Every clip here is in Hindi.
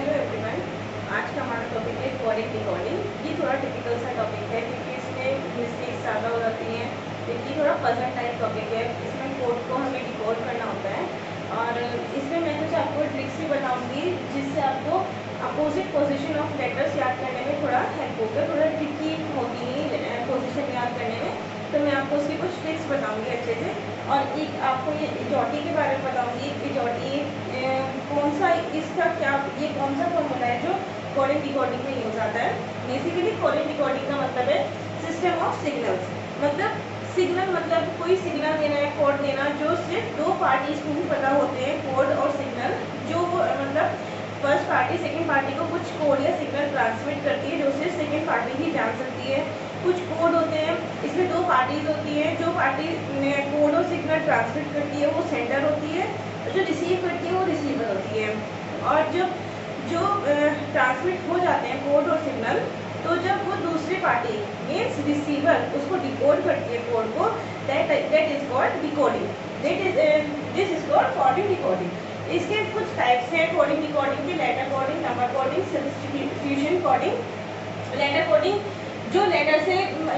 Hello everyone. आज का हमारा टॉपिक है कोडिंग डिकोडिंग। ये थोड़ा टिपिकल सा टॉपिक है क्योंकि इसमें मिस्टेक्स ज़्यादा हो जाती हैं। ये थोड़ा पजल टाइप टॉपिक है। इसमें कोड को हमें डिकोड करना होता है और इसमें मैं कुछ आपको ट्रिक्स भी बताऊंगी जिससे आपको अपोजिट पोजीशन ऑफ लेटर्स याद करने में थोड़ा हेल्प होगा। थोड़ा ट्रिकी होती है पोजीशन याद करने में, तो मैं आपको उसकी कुछ ट्रिक्स बताऊंगी अच्छे से। और एक आपको ये इजॉटी के बारे में बताऊंगी। इजॉटी कौन सा, इसका क्या, ये कौन सा फॉर्मूला है जो कोडिंग डिकोडिंग में यूज आता है। बेसिकली कोडिंग डिकोडिंग का मतलब है सिस्टम ऑफ सिग्नल्स। मतलब सिग्नल मतलब कोई सिग्नल देना है, कोड देना, जो सिर्फ दो पार्टीज को भी पता होते हैं। कोड और सिग्नल जो मतलब फर्स्ट पार्टी सेकंड पार्टी को कुछ कोड या सिग्नल ट्रांसमिट करती है जो सिर्फ सेकंड पार्टी ही जान सकती है। कुछ कोड होते हैं, इसमें दो पार्टीज होती हैं। जो पार्टी कोड और सिग्नल ट्रांसमिट करती है वो सेंडर होती है, जो रिसीव करती है वो रिसीवर होती है। और जब जो ट्रांसमिट हो जाते हैं कोड और सिग्नल, तो जब वो दूसरी पार्टी मीन्स रिसीवर उसको डिकोड करती है कोड को, that is called decoding. This is called coding decoding. इसके कुछ टाइप्स हैं कोडिंग डिकोडिंग के: letter coding, number coding, substitution coding. Letter coding जो लेटर से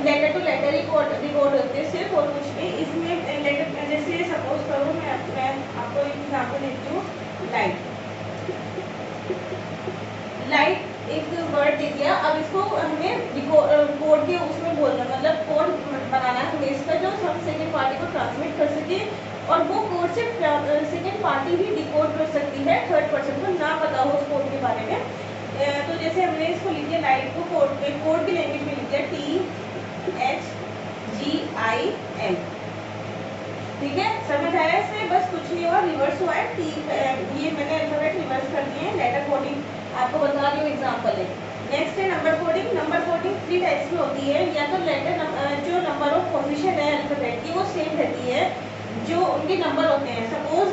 लेटर टू लेटर ही डिकोड होते हैं सिर्फ, और कुछ नहीं। इसमें लेटर जैसे सपोज करो मैं आपको एक एग्जाम्पल देती हूँ। लाइट एक वर्ड दे दिया, अब इसको हमें कोड के उसमें बोलना, मतलब कोड बनाना है हमें इसका जो सब सेकंड पार्टी को ट्रांसमिट कर सके, और वो कोड से सेकंड पार्टी ही डिकोड कर सकती है, थर्ड पर्सन को ना पता हो उस कोड के बारे में। तो जैसे हमने इसको लिख दिया, लाइट को कोड की लैंग्वेज में लिख दिया THGIM। ठीक है, समझ आया इसमें? बस कुछ नहीं हुआ, रिवर्स हुआ है। ये मैंने अल्फाबेट रिवर्स कर दिए हैं। लेटर कोडिंग आपको बता रही हूँ, एग्जाम्पल है। नेक्स्ट है number coding. Number coding 3 types में होती है। या तो लेटर जो नंबर ऑफ पोजीशन है अल्फाबेट की वो सेम रहती है, जो उनके नंबर होते हैं। सपोज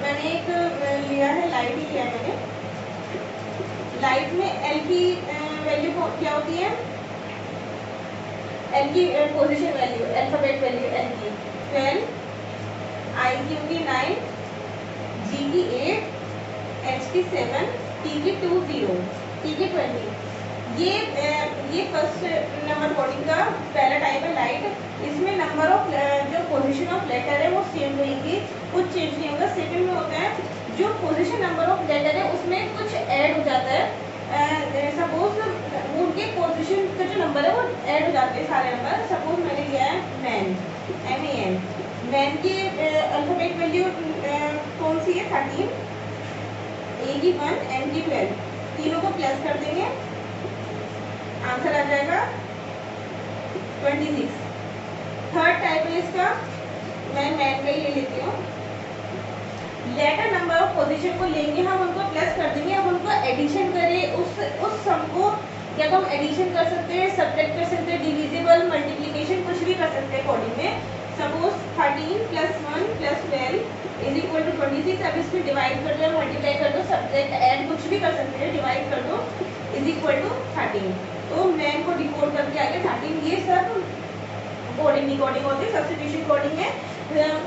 मैंने एक लिया है, लाइट ही लिया है मैंने। लाइट में एल की वैल्यू क्या होती है? एल की position value, alphabet value L की 12, आई की होगी 9, जी की 8, एच की 7, टी की 2, 0, टी की 20। ये फर्स्ट नंबर कोडिंग का पहला टाइप है, लाइट। इसमें नंबर ऑफ जो पोजीशन ऑफ लेटर है वो सेम रहेगी, कुछ चेंज नहीं होगा। सेकंड में होता है जो पोजीशन नंबर ऑफ लेटर है उसमें कुछ ऐड हो जाता है। सपोज उनके पोजीशन का जो नंबर है वो ऐड हो जाते हैं सारे नंबर। सपोज मैंने लिया है मैन, MAN। मैन की अल्फाबेट वैल्यू कौन सी है? 13, ए की 1, एन की 12। तीनों को प्लस कर देंगे, आंसर आ जाएगा 26। थर्ड टाइप है इसका, मैं मैन का ही ले लेती हूँ। लेटर नंबर ऑफ पोजीशन को लेंगे हम, उनको प्लस कर देंगे। अब उनको एडिशन करें, उस सम को या तो हम एडिशन कर सकते हैं, सब्ट्रैक्ट कर सकते हैं, डिविजिबल, मल्टीप्लिकेशन, कुछ भी कर सकते हैं कोडिंग में। सपोज 13 + 1 + 12 = 26। अब इसमें डिवाइड कर दो, मल्टीप्लाई कर दो, सब्ट्रैक्ट, ऐड कुछ भी कर सकते हैं, डिवाइड कर दो, = 13। तो मैन को डिकोड करके आ गया 13। ये सब कोडिंग डिकोडिंग होती है। सब्स्टिट्यूशन कोडिंग है,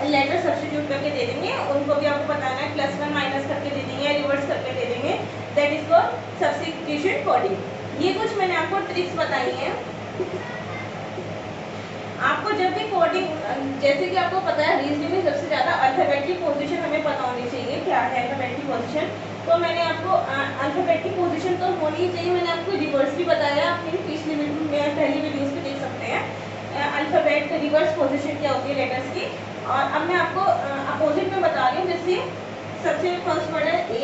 लेटर सब्स्टिट्यूट करके दे देंगे, उनको भी आपको बताना है, +1 माइनस करके दे देंगे, रिवर्स करके दे देंगे। That is called substitution coding. ये कुछ मैंने आपको ट्रिक्स बताई हैं। आपको जब भी कोडिंग, जैसे कि आपको पता है रीजनिंग में सबसे ज़्यादा अल्फाबेट की पोजीशन हमें पता होनी चाहिए, क्या है अल्फाबेट की पोजीशन। तो मैंने आपको अल्फाबेट की पोजीशन तो होनी ही चाहिए। मैंने आपको रिवर्स भी बताया, अपनी पिछली पहली वीडियोस पे देख सकते हैं। अल्फाबेट रिवर्स पोजीशन क्या होती है लेटर्स की। और अब मैं आपको अपोजिट में बता रही हूँ। जैसे सबसे फर्स्ट वर्ड है ए,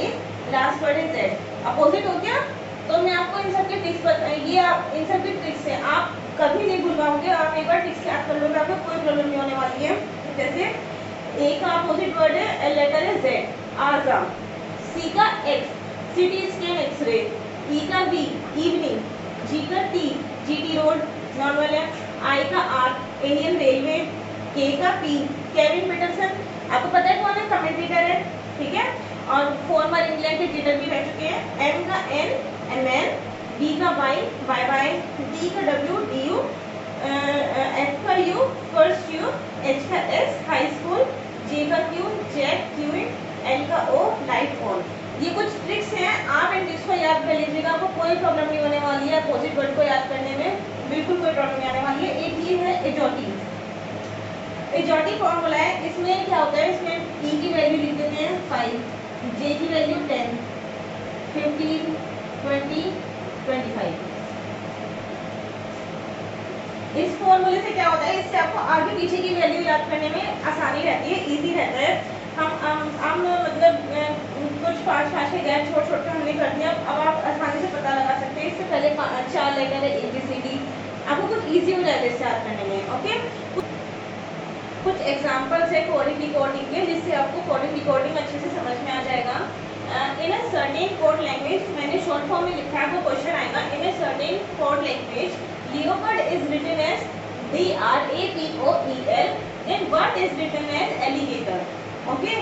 लास्ट वर्ड है जेड, अपोजिट हो गया। तो मैं आपको इन सब के ट्रिक्स इन सब की ट्रिक्स है, आप कभी नहीं भूल पाओगे। आप एक बार ट्रिक्स याद कर लोगे, आपको कोई प्रॉब्लम नहीं होने वाली है। जैसे ए का अपोजिट वर्ड है, लेटर है जेड, आजाम। सी का एक्स, सिटी स्कैन, एक्सरे। ई का बी, इवनिंग। जी का टी, जीटी रोड, नॉर्मल है। आई का आर, इंडियन रेलवे। के का पी, केविन पीटरसन, आपको पता है कौन है, कमेंटेटर है, ठीक है। और फॉर्मर इंग्लैंड के लीडर भी रह चुके हैं। एम का एन, एमएन। बी का वाई, बाय बाय। डी का डब्ल्यू, DU। एफ का यू, फर्स्ट यू। एच का एस, हाई स्कूल। जे का क्यू, जैक, क्यूइन। एल का ओ, लाइट ऑन। ये कुछ ट्रिक्स हैं, आप इन ट्रिक्स को याद कर लीजिएगा, आपको कोई प्रॉब्लम नहीं होने वाली है अपोजिट वर्ड को याद करने में, बिल्कुल कोई प्रॉब्लम नहीं आने वाली है। एक ये है एजोटी। एजोटी फॉर्मूला है, इसमें क्या होता है, इसमें ई की वैल्यू लिख देते हैं 5, जे की वैल्यू 10, 15, 20, 25। इस फॉर्मूले से क्या होता है, इससे आपको आगे पीछे की वैल्यू याद करने में आसानी रहती है, इजी रहता है। हम मतलब कुछ पाँच के गैप छोड़ छोड़ कर हमने कर दिया, अब आप आसानी से पता लगा सकते हैं। इससे पहले 4 लेटर है ABCD, आपको कुछ इजी हो जाएगा इससे याद करने में। ओके, कुछ एग्जांपल्स है कोडिंग डिकोडिंग के, जिससे आपको कोडिंग डिकोडिंग अच्छे से समझ में आ जाएगा। In a certain code language, मैंने शॉर्ट फॉर्म में लिखा है, वो क्वेश्चन आएगा। In a certain code language leopard is written as DRAPOEL, then what is written as alligator। Okay,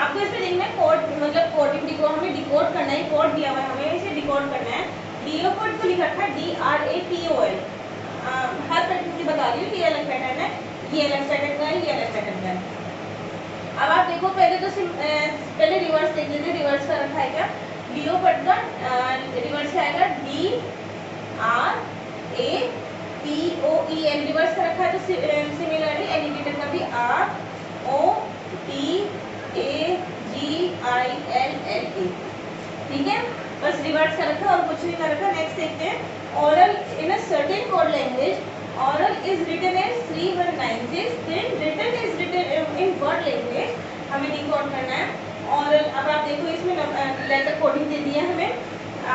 आपको इसमें देखना है कोड, मतलब कोडिंग डिकोड, हमें डिकोड करना है, कोड दिया हुआ है हमें, इसे डिकोड करना है। लियोपर्ड को लिख रखा है DRAPOL, हर पैटर्न की बता रही हूँ कि ये अलग पैटर्न है, ये अलग पैटर्न का है, ये अलग पैटर्न का है। अब आप देखो, पहले तो पहले रिवर्स देख लीजिए, रिवर्स का रखा है क्या। लियोपर्ड का रिवर्स आएगा DRAPOEL, रिवर्स का रखा है। तो सिमिलरली एलिगेटर का भी ROTAGILLA, ठीक है, बस रिवर्स का रखा और कुछ नहीं कर रखा। नेक्स्ट देखते हैं, oral in a certain code language, oral is written as 3196, then written is written in word language, हमें डिकोड करना है। ओरल, अब आप देखो इसमें लेटर कोडिंग दे दिया हमें,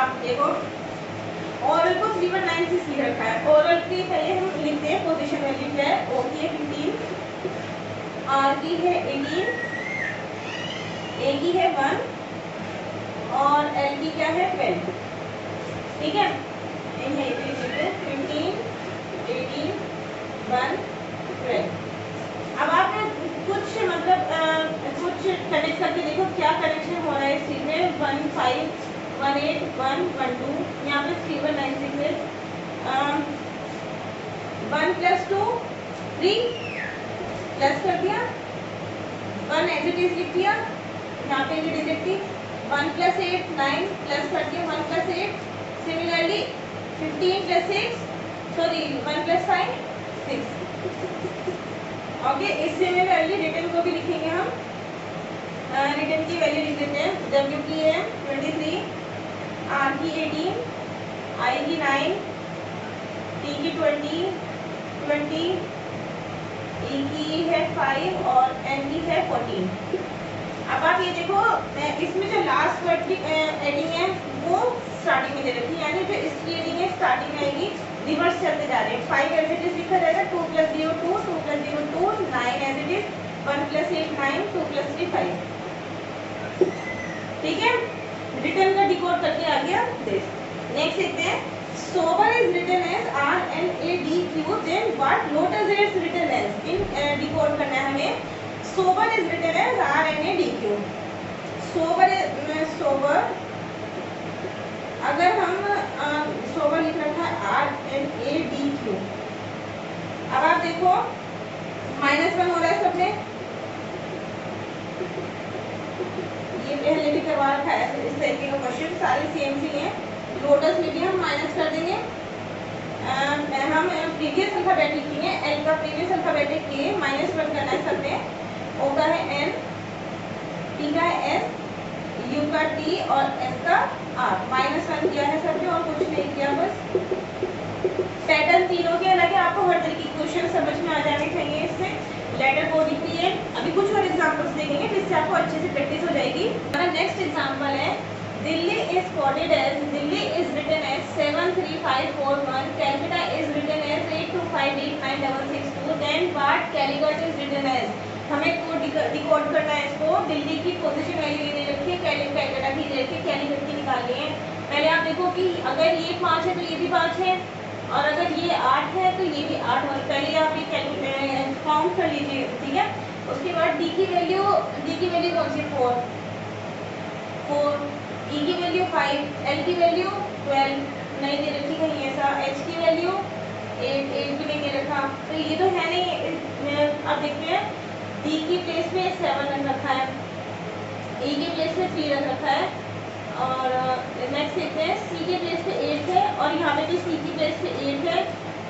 आप देखो ओरल को 3196 लिख रखा है। ओरल की पहले हम लिखते हैं पोजीशन वैल्यू क्या है, O की है 15, R की है 18, A की है 1 और L की क्या है 12, ठीक है। 15, 18, 1, 12। अब आप कुछ मतलब कुछ कनेक्ट करके देखो क्या कनेक्शन हो रहा है इस चीज में। 1 5 1 8 1 1 2, यहाँ पे 3196 है। 1 + 2 3, प्लस कर दिया, 1 एज इट इज लिख दिया, यहाँ पे भी डिजिट थी। 1 + 8 9, प्लस कर दिया 1 + 8। Similarly 15 + 6, sorry 1 + 5 6। ओके, इससे में वैल्यू रिटर्न को भी लिखेंगे हम। रिटर्न की वैल्यू लिख देते हैं, W की है 23, R की 18, I की 9, T की 20, E की है 5 और N की है 14। अब आप ये देखो, इसमें जो लास्ट वर्ड की एडिंग है वो स्टार्टिंग में दे रखी है, यानी जो इसकी एडिंग है स्टार्टिंग में आएगी, रिवर्स चलते जा रहे हैं। 5 एज इट इज लिखा जाएगा, 2 + 0 2, 2 + 0 2, 9 एज इट इज, 1 + 8 9, 2 + 3 5, ठीक है। रिटर्न का डिकोड करके आ गया दिस। नेक्स्ट देखते हैं, sober is written as RNADQ, then what lotus is written as, इन डिकोड करना है हमें। Sober is written as RNADQ, sober अगर हम सोबर लिख रखा है RNADQ। अब आप देखो -1 हो रहा है सबने, ये पहले भी करवा रखा है इस तरीके का क्वेश्चन, सारे सेम सी हैं। लोटस में भी हम माइनस कर देंगे। हम प्रीवियस अल्फाबेट लिखेंगे, L का प्रीवियस अल्फाबेटिक के -1 करना है सब में। O का है N, T का है S, U का T और S का R। -1 किया है सबने और कुछ नहीं किया, बस पैटर्न तीनों के अलग है, आपको हर तरीके के क्वेश्चन समझ में आ जाने चाहिए इससे। लेटर कोडिंग भी है, अभी कुछ और एग्जांपल्स देखेंगे जिससे आपको अच्छे से प्रैक्टिस हो जाएगी। हमारा नेक्स्ट एग्जांपल है, Delhi is coded as, Delhi is written as 73541, Calcutta is written as 82589662, then what Calicut is written as. हमें कोड डिकोड करना है इसको। दिल्ली की पोजीशन वैल्यू ये दे रखी है, कैलकाटा की दे रखी है, कैलीकट की निकालनी है। पहले आप देखो कि अगर ये 5 है तो ये भी 5 है, और अगर ये 8 है तो ये भी 8 है। पहले आप ये काउंट कर लीजिए, ठीक है। उसके बाद डी की वैल्यू कौन सी 4, ई की वैल्यू 5, एल की वैल्यू 12 नहीं दे रखी कहीं ऐसा, एच की वैल्यू 8 भी नहीं दे रखा, तो ये तो है नहीं। अब देखते हैं, डी की प्लेस पे 7 रख रखा है, ई की प्लेस पे 3 रख रखा है, और नेक्स्ट देखते हैं सी के प्लेस पे 8 है और यहाँ पे भी सी की प्लेस पे 8 है।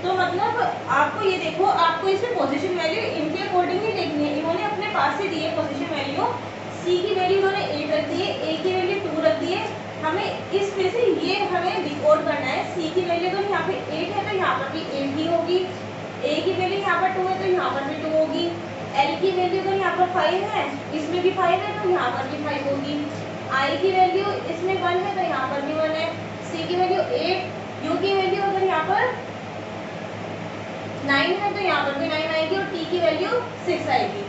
तो मतलब आपको ये देखो, आपको इसमें पोजीशन वैल्यू इनके अकॉर्डिंग ही देखनी है। इन्होंने अपने पास से दी है पोजीशन वैल्यू, सी की वैल्यू इन्होंने 8 रख दी है, ए की वैल्यू 2 रख दी है। हमें इस पे से ये हमें डिकोड करना है। सी की वैल्यू तो यहाँ पे 8 है तो यहाँ पर भी 8 ही होगी, ए की वैल्यू यहाँ पर 2 है तो यहाँ पर भी 2 होगी, एल की वैल्यू तो यहाँ पर 5 है, इसमें भी 5 है तो यहाँ पर भी 5 होगी, आई की वैल्यू इसमें 1 है तो यहाँ पर भी 1 है, सी की वैल्यू 8, यू की वैल्यू अगर यहाँ पर 9 है तो यहाँ पर भी 9 आएगी और टी की वैल्यू 6 आएगी।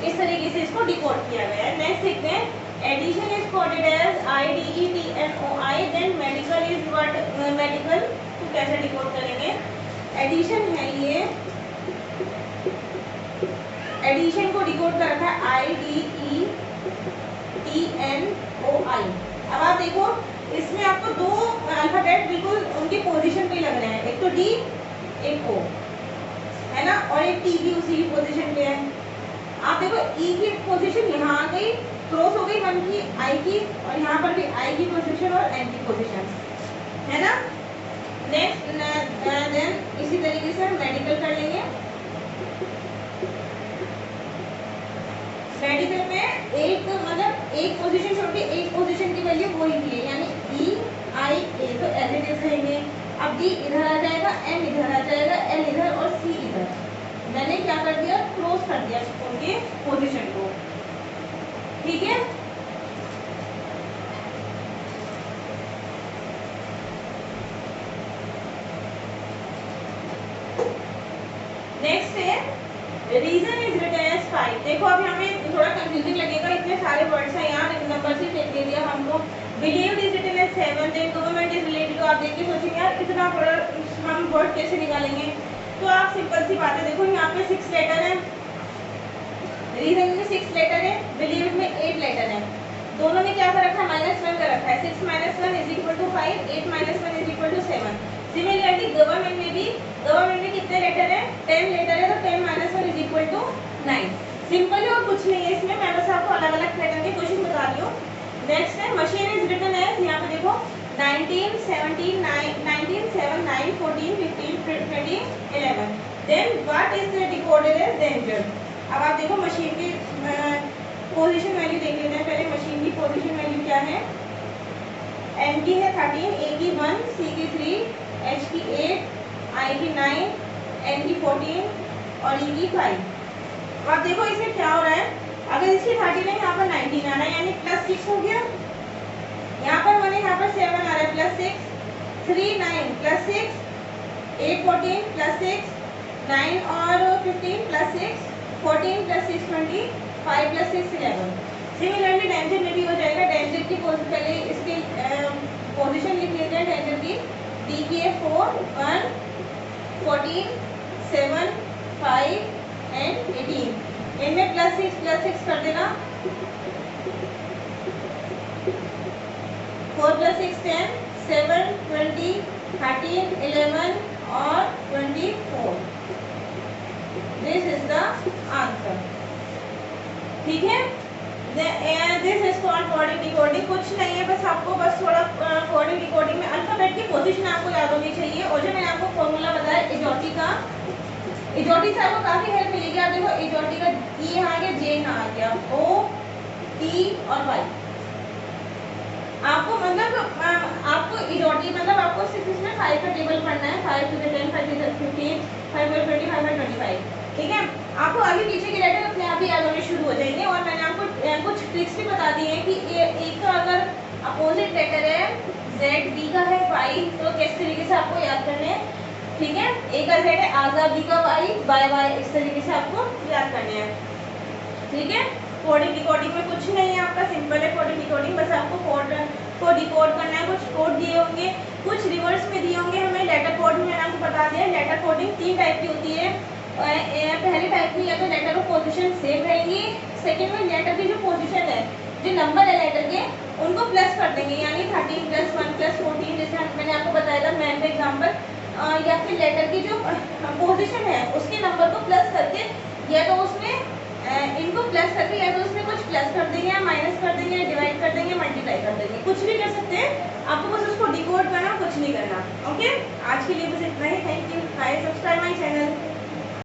इस तरीके से इसको डिकोड किया गया है। नेक्स्ट देखते हैं addition is coded as IDETNOI, then medical is what, medical तो कैसे डिकोड करेंगे। एडिशन है ये, एडिशन को डिकोड कर रखा है IDETNOI। अब आप देखो इसमें आपको दो अल्फाबेट बिल्कुल उनकी पोजीशन पे लग रहे हैं, एक तो डी एक ओ है ना, और एक टी भी उसी की पोजीशन पे है। आप देखो ई की पोजीशन यहाँ आ गई, क्रॉस हो गई 1 की आई की, और यहाँ पर भी आई की पोजीशन और एन की पोजीशन है ना। नेक्स्ट देन इसी तरीके से हम मेडिकल कर लेंगे। मेडिकल में एक मतलब एक पोजीशन छोड़ के एक पोजीशन की वैल्यू वही थी, यानी ई आई ए तो ऐसे जैसे रहेंगे। अब डी इधर आ जाएगा, एन इधर आ जाएगा, एल इधर और सी इधर। मैंने क्या कर दिया, क्रॉस कर दिया उनके पोजीशन को, ठीक है। नेक्स्ट है रीजन इज रिटन एज 5। देखो अब हमें थोड़ा कंफ्यूजिंग लगेगा, इतने सारे वर्ड्स हैं यहाँ, नंबर से चेक दे दिया हमको। Believed is written as 7, then government is related. तो आप देख के सोचेंगे यार इतना बड़ा हम वर्ड कैसे निकालेंगे, तो आप सिंपल सी बात है, देखो यहाँ पे 6 लेटर है, रीजन में 6 लेटर है, बिलीव्ड में 8 लेटर है। दोनों में क्या कर रखा है, -1 कर रखा है। 6 - 1 = 5, 8 - 1 = 7। सिमिलरली गवर्नमेंट में भी, गवर्नमेंट में कितने लेटर है, 10 लेटर है, तो 10 - 1 = 9। सिंपल है और कुछ नहीं है इसमें, मैं बस आपको अलग अलग पैटर्न के क्वेश्चन बता रही हूँ। नेक्स्ट है मशीन इज रिटन एज, यहाँ पे देखो 19 17 19 7 9 14 15 20 11। Then what is decoded as danger. अब आप देखो मशीन की पोजीशन वैल्यू देख लेते हैं पहले। मशीन की पोजीशन वैल्यू क्या है, एन की है 13, ए की 1, सी की 3, एच की 8, आई की 9, एन की 14 और ई की 5। अब देखो इसमें क्या हो रहा है, अगर इसकी 13 है यहाँ पर 19 आ रहा है, यानी +6 हो गया। यहाँ पर 1 है, यहाँ पर 7 आ रहा है, +6, 3 9 +6, 8 14 +6, 9 और 15 +6, 14 +6 20, 5 + 6 11। सिमिलरली डेंजर में भी हो जाएगा। डेंजर की पहले इसकी पोजीशन लिख लेते हैं डेंजर की। डी की है 4 1 14 7 5 एंड 18। इनमें +6 कर देना, 4 + 6 10, 7 20 13 11 और 24। दिस इज द आंसर, ठीक है। This is called coding decoding. कुछ नहीं है, बस आपको बस थोड़ा कोडिंग डिकोडिंग में अल्फाबेट की पोजीशन आपको याद होनी चाहिए। और जो मैंने आपको फॉर्मूला बताया इजोटी का, इजोटी से आपको काफी हेल्प मिलेगी। आप देखो इजोटी का ई यहाँ आ गया, जे यहाँ आ गया, ओ टी और वाई। आपको मतलब आपको इजोटी मतलब आपको सिर्फ इसमें 5 का टेबल पढ़ना है। 5 to the 10, 5 to the 15, 5 to 20, 5 to 25, ठीक है। आपको आगे पीछे के लेटर अपने आप ही याद होने शुरू हो जाएंगे। और मैंने आपको कुछ ट्रिक्स भी बता दी हैं कि एक का अगर अपोजिट लेटर है, जेड बी का है वाई, तो किस तरीके से आपको याद करने हैं, ठीक है। ए का जेड है, आजा बी का वाई, बाय वाई, इस तरीके से आपको याद करने हैं, ठीक है। कोडिंग डिकोडिंग में कुछ नहीं है, आपका सिंपल है कोडिंग डिकोडिंग। बस आपको कोड को डिकोड करना है। कुछ कोड दिए होंगे, कुछ रिवर्स में दिए होंगे हमें। लेटर कोड में मैंने आपको बता दिया, लेटर कोडिंग 3 टाइप की होती है। पहले टाइप में या तो लेटर ऑफ पोजीशन सेम रहेगी, सेकंड में लेटर की जो पोजीशन है, जो नंबर है लेटर के, उनको प्लस कर देंगे, यानी 13 + 1 + 14, जैसे मैंने आपको बताया था मैन का एग्जाम्पल। या फिर लेटर की जो पोजीशन है उसके नंबर को प्लस करके या तो उसमें इनको प्लस करके या तो उसमें कुछ प्लस कर देंगे या माइनस कर देंगे या डिवाइड कर देंगे, मल्टीप्लाई कर देंगे, कुछ भी कर सकते हैं। आपको बस उसको डिकोड करना, कुछ नहीं करना। ओके।